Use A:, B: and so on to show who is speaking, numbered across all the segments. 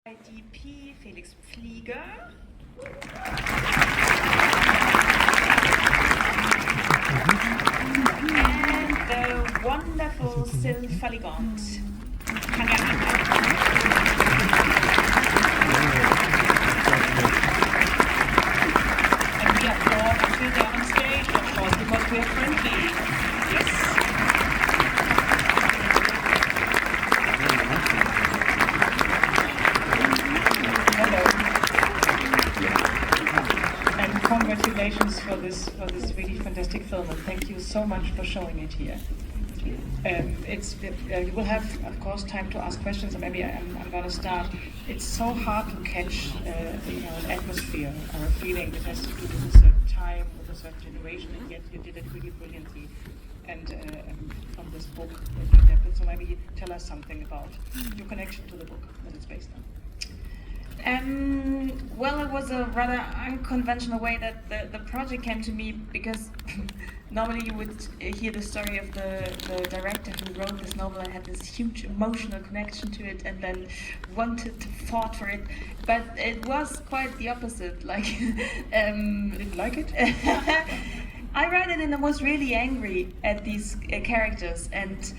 A: DP Felix Flieger. And the wonderful Sil Faligant. And we applaud until they're on stage, of course, because we are friendly. Yes. Congratulations for this really fantastic film, and thank you so much for showing it here. You will have, of course, time to ask questions, and maybe I'm going to start. It's so hard to catch, an atmosphere or a feeling that has to do with a certain time, with a certain generation, and yet you did it really brilliantly. And from this book that you adapted, so maybe tell us something about your connection to the book that it's based on.
B: Well, it was a rather unconventional way that the project came to me, because normally you would hear the story of the director who wrote this novel and had this huge emotional connection to it and then wanted to fought for it, but it was quite the opposite. Like,
A: didn't like it?
B: I read it and I was really angry at these characters, and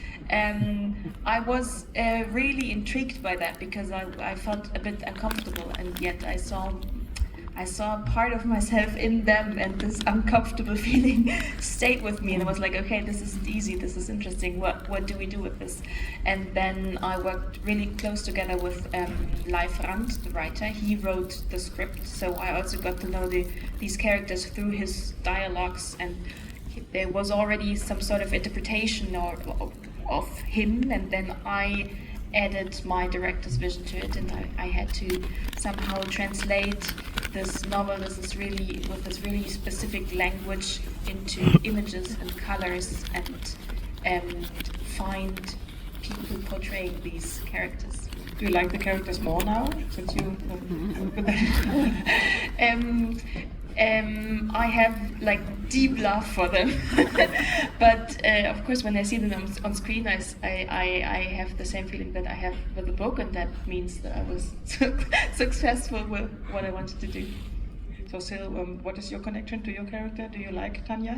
B: I was really intrigued by that, because I felt a bit uncomfortable, and yet I saw part of myself in them, and this uncomfortable feeling stayed with me, and I was like, okay, this isn't easy, this is interesting, what do we do with this? And then I worked really close together with Leif Rand, the writer. He wrote the script, so I also got to know these characters through his dialogues, and there was already some sort of interpretation of him, and then I added my director's vision to it, and I had to somehow translate this novel with this really specific language into images and colors, and find people portraying these characters.
A: Do you like the characters more now, since you
B: I have like deep love for them, but of course when I see them on screen, I have the same feeling that I have with the book, and that means that I was successful with what I wanted to do.
A: So Sil, what is your connection to your character? Do you like Tanya?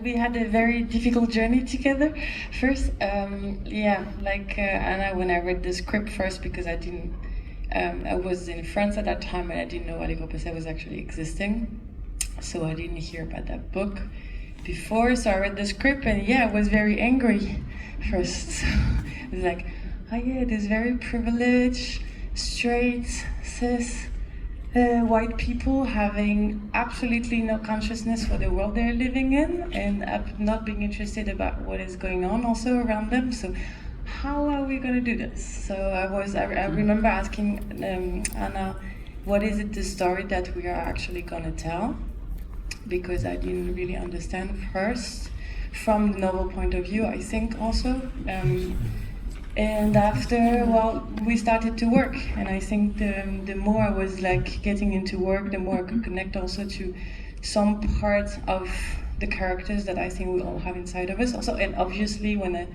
C: We had a very difficult journey together. First, Anna, when I read the script first, because I was in France at that time and I didn't know Allegro Pastell was actually existing, so I didn't hear about that book before. So I read the script, and I was very angry first. It was like, oh yeah, this very privileged, straight, cis, white people having absolutely no consciousness for the world they're living in, and not being interested about what is going on also around them. So how are we going to do this? So I remember asking Anna, what is it, the story that we are actually going to tell? Because I didn't really understand first, from the novel point of view, I think also. And after, we started to work, and I think the more I was like getting into work, the more I could connect also to some part of the characters that I think we all have inside of us also. And obviously when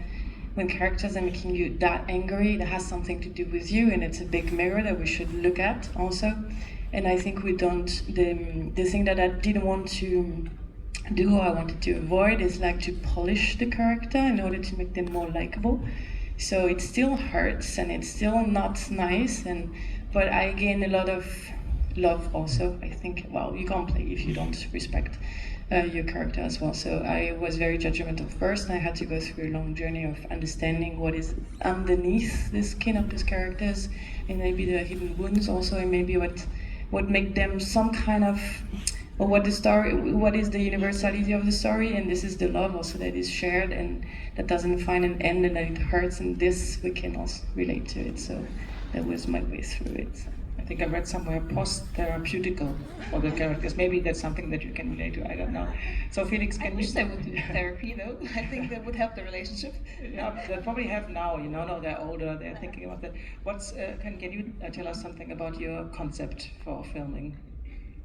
C: characters are making you that angry, it has something to do with you, and it's a big mirror that we should look at also. And I think we don't, the thing that I didn't want to do, or I wanted to avoid, is like to polish the character in order to make them more likable. So it still hurts, and it's still not nice, but I gain a lot of love also. I think, you can't play if you don't respect your character as well. So I was very judgmental first, and I had to go through a long journey of understanding what is underneath the skin of these characters, and maybe the hidden wounds also, and maybe what make them some kind of, or what is the universality of the story. And this is the love also that is shared and that doesn't find an end, and that it hurts, and this we can also relate to it. So that was my way through it.
A: I think I read somewhere post-therapeutical for the characters. Maybe that's something that you can relate to, I don't know. So Felix,
B: I wish they would do therapy though. I think that would help the relationship.
A: Yeah, they probably have now, no, they're older, they're thinking about that. Can you tell us something about your concept for filming